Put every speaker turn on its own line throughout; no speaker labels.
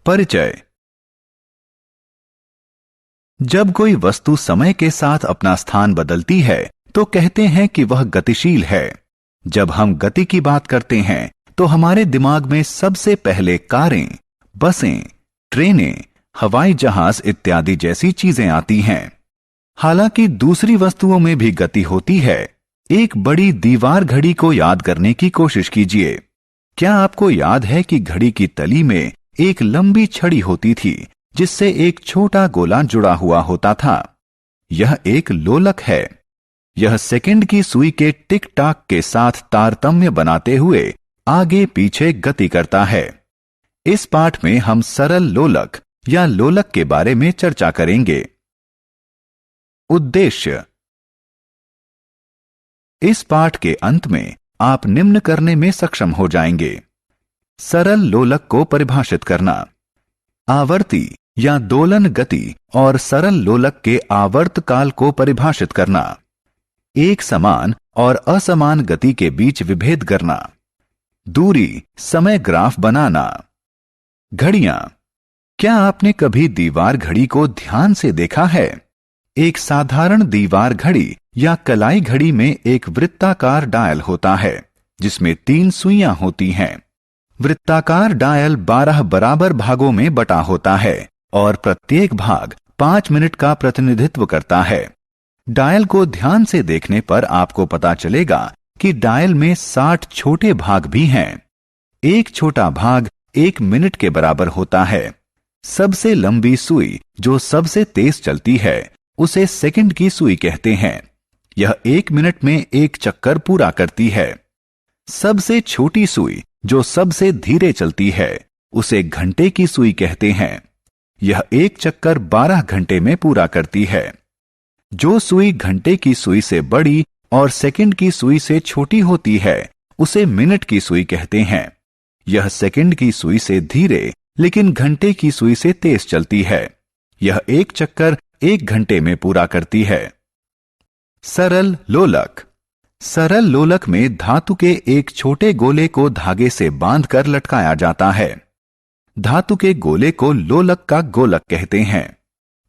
परिचय। जब कोई वस्तु समय के साथ अपना स्थान बदलती है तो कहते हैं कि वह गतिशील है। जब हम गति की बात करते हैं तो हमारे दिमाग में सबसे पहले कारें, बसें, ट्रेनें, हवाई जहाज इत्यादि जैसी चीजें आती हैं। हालांकि दूसरी वस्तुओं में भी गति होती है। एक बड़ी दीवार घड़ी को याद करने की कोशिश कीजिए। क्या आपको याद है कि घड़ी की तली में एक लंबी छड़ी होती थी जिससे एक छोटा गोला जुड़ा हुआ होता था? यह एक लोलक है। यह सेकंड की सुई के टिक टाक के साथ तारतम्य बनाते हुए आगे पीछे गति करता है। इस पाठ में हम सरल लोलक या लोलक के बारे में चर्चा करेंगे। उद्देश्य। इस पाठ के अंत में आप निम्न करने में सक्षम हो जाएंगे। सरल लोलक को परिभाषित करना, आवर्ती या दोलन गति और सरल लोलक के आवर्त काल को परिभाषित करना, एक समान और असमान गति के बीच विभेद करना, दूरी समय ग्राफ बनाना। घड़ियां। क्या आपने कभी दीवार घड़ी को ध्यान से देखा है? एक साधारण दीवार घड़ी या कलाई घड़ी में एक वृत्ताकार डायल होता है जिसमें 3 सुइयां होती हैं। वृत्ताकार डायल 12 बराबर भागों में बटा होता है और प्रत्येक भाग 5 मिनट का प्रतिनिधित्व करता है। डायल को ध्यान से देखने पर आपको पता चलेगा कि डायल में 60 छोटे भाग भी हैं। एक छोटा भाग 1 मिनट के बराबर होता है। सबसे लंबी सुई जो सबसे तेज चलती है उसे सेकंड की सुई कहते हैं। यह 1 मिनट में एक चक्कर पूरा करती है। सबसे छोटी सुई जो सबसे धीरे चलती है उसे घंटे की सुई कहते हैं। यह एक चक्कर 12 घंटे में पूरा करती है। जो सुई घंटे की सुई से बड़ी और सेकंड की सुई से छोटी होती है उसे मिनट की सुई कहते हैं। यह सेकंड की सुई से धीरे लेकिन घंटे की सुई से तेज चलती है। यह एक चक्कर 1 घंटे में पूरा करती है। सरल लोलक। सरल लोलक में धातु के एक छोटे गोले को धागे से बांधकर लटकाया जाता है। धातु के गोले को लोलक का गोलक कहते हैं।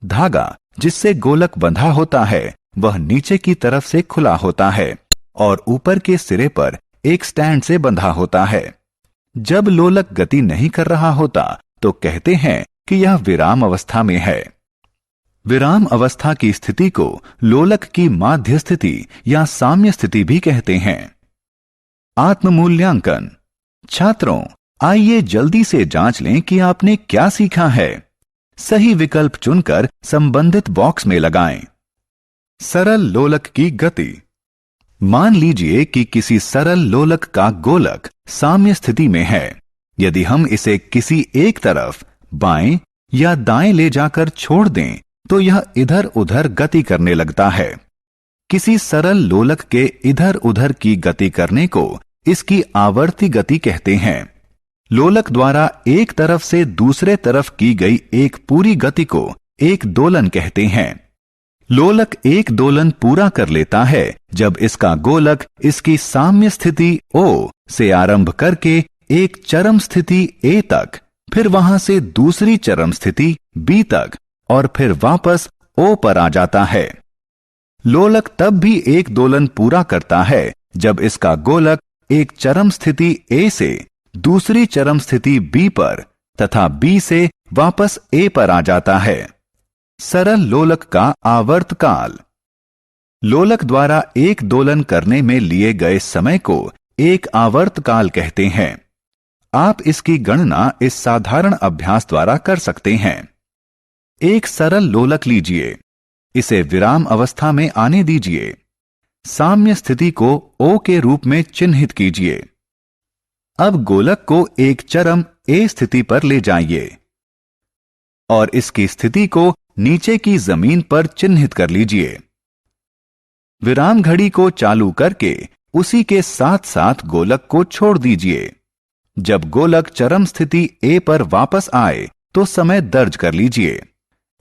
धागा जिससे गोलक बंधा होता है वह नीचे की तरफ से खुला होता है और ऊपर के सिरे पर एक स्टैंड से बंधा होता है। जब लोलक गति नहीं कर रहा होता तो कहते हैं कि यह विराम अवस्था में है। विराम अवस्था की स्थिति को लोलक की माध्य स्थिति या साम्य स्थिति भी कहते हैं। आत्ममूल्यांकन। छात्रों, आइए जल्दी से जांच लें कि आपने क्या सीखा है। सही विकल्प चुनकर संबंधित बॉक्स में लगाएं। सरल लोलक की गति। मान लीजिए कि किसी सरल लोलक का गोलक साम्य स्थिति में है। यदि हम इसे किसी एक तरफ बाएं या दाएं ले जाकर छोड़ दें तो यह इधर उधर गति करने लगता है। किसी सरल लोलक के इधर उधर की गति करने को इसकी आवर्ती गति कहते हैं। लोलक द्वारा एक तरफ से दूसरे तरफ की गई एक पूरी गति को एक दोलन कहते हैं। लोलक एक दोलन पूरा कर लेता है जब इसका गोलक इसकी साम्य स्थिति O से आरंभ करके एक चरम स्थिति A तक, फिर वहां से दूसरी चरम स्थिति B तक और फिर वापस O पर आ जाता है। लोलक तब भी एक दोलन पूरा करता है जब इसका गोलक एक चरम स्थिति A से दूसरी चरम स्थिति B पर तथा B से वापस A पर आ जाता है। सरल लोलक का आवर्त काल। लोलक द्वारा एक दोलन करने में लिए गए समय को एक आवर्त काल कहते हैं। आप इसकी गणना इस साधारण अभ्यास द्वारा कर सकते हैं। एक सरल लोलक लीजिए, इसे विराम अवस्था में आने दीजिए। साम्य स्थिति को O के रूप में चिन्हित कीजिए। अब गोलक को एक चरम A स्थिति पर ले जाइए और इसकी स्थिति को नीचे की जमीन पर चिन्हित कर लीजिए। विराम घड़ी को चालू करके उसी के साथ साथ गोलक को छोड़ दीजिए। जब गोलक चरम स्थिति A पर वापस आए तो समय दर्ज कर लीजिए।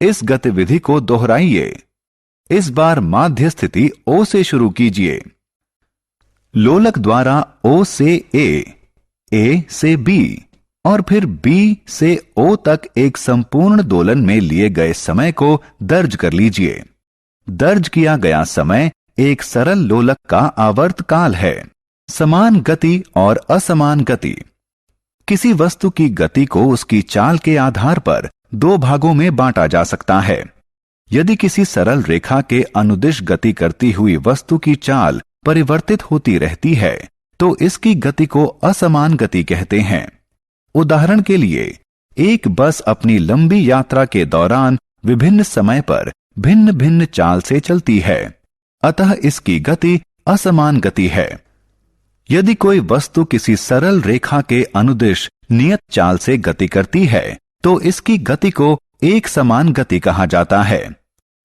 इस गतिविधि को दोहराइए। इस बार माध्य स्थिति O से शुरू कीजिए। लोलक द्वारा O से A, A से B, और फिर B से O तक एक संपूर्ण दोलन में लिए गए समय को दर्ज कर लीजिए। दर्ज किया गया समय एक सरल लोलक का आवर्त काल है। समान गति और असमान गति। किसी वस्तु की गति को उसकी चाल के आधार पर दो भागों में बांटा जा सकता है। यदि किसी सरल रेखा के अनुदिश गति करती हुई वस्तु की चाल परिवर्तित होती रहती है तो इसकी गति को असमान गति कहते हैं। उदाहरण के लिए, एक बस अपनी लंबी यात्रा के दौरान विभिन्न समय पर भिन्न भिन्न चाल से चलती है, अतः इसकी गति असमान गति है। यदि कोई वस्तु किसी सरल रेखा के अनुदिश नियत चाल से गति करती है तो इसकी गति को एक समान गति कहा जाता है।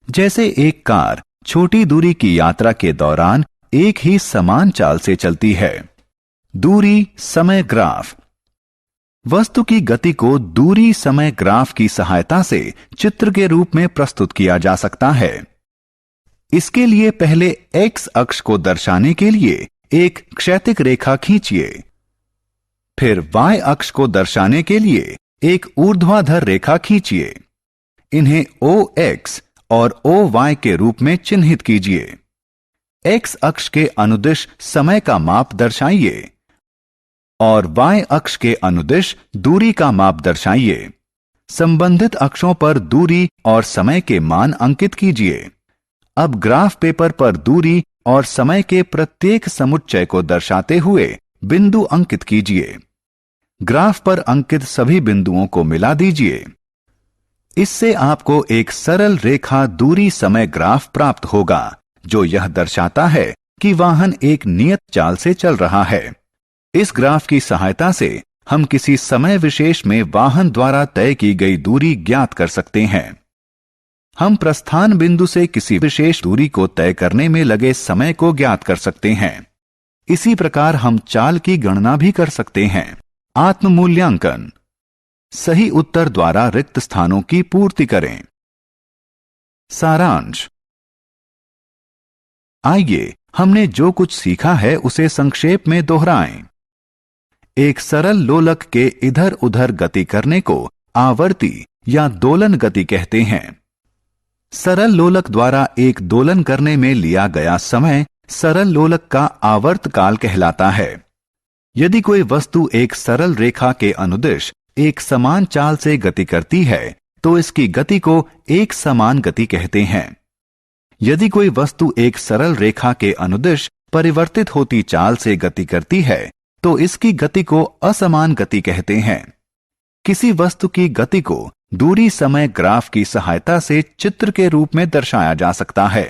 जैसे एक कार छोटी दूरी की यात्रा के दौरान एक ही समान चाल से चलती है। दूरी समय ग्राफ। वस्तु की गति को दूरी समय ग्राफ की सहायता से चित्र के रूप में प्रस्तुत किया जा सकता है। इसके लिए पहले एक्स अक्ष को दर्शाने के लिए एक क्षैतिज रेखा खींचिए। फिर वाई अक्ष को दर्शाने के लिए एक ऊर्ध्वाधर रेखा खींचिए। इन्हें OX और OY के रूप में चिन्हित कीजिए। एक्स अक्ष के अनुदिश समय का माप दर्शाइए और वाई अक्ष के अनुदिश दूरी का माप दर्शाइए। संबंधित अक्षों पर दूरी और समय के मान अंकित कीजिए। अब ग्राफ पेपर पर दूरी और समय के प्रत्येक समुच्चय को दर्शाते हुए बिंदु अंकित कीजिए। ग्राफ पर अंकित सभी बिंदुओं को मिला दीजिए। इससे आपको एक सरल रेखा दूरी समय ग्राफ प्राप्त होगा जो यह दर्शाता है कि वाहन एक नियत चाल से चल रहा है। इस ग्राफ की सहायता से हम किसी समय विशेष में वाहन द्वारा तय की गई दूरी ज्ञात कर सकते हैं। हम प्रस्थान बिंदु से किसी विशेष दूरी को तय करने में लगे समय को ज्ञात कर सकते हैं। इसी प्रकार हम चाल की गणना भी कर सकते हैं। आत्म मूल्यांकन। सही उत्तर द्वारा रिक्त स्थानों की पूर्ति करें। सारांश। आइए हमने जो कुछ सीखा है उसे संक्षेप में दोहराएं। एक सरल लोलक के इधर उधर गति करने को आवर्ती या दोलन गति कहते हैं। सरल लोलक द्वारा एक दोलन करने में लिया गया समय सरल लोलक का आवर्त काल कहलाता है। यदि कोई वस्तु एक सरल रेखा के अनुदिश एक समान चाल से गति करती है तो इसकी गति को एक समान गति कहते हैं। यदि कोई वस्तु एक सरल रेखा के अनुदिश परिवर्तित होती चाल से गति करती है तो इसकी गति को असमान गति कहते हैं। किसी वस्तु की गति को दूरी समय ग्राफ की सहायता से चित्र के रूप में दर्शाया जा सकता है।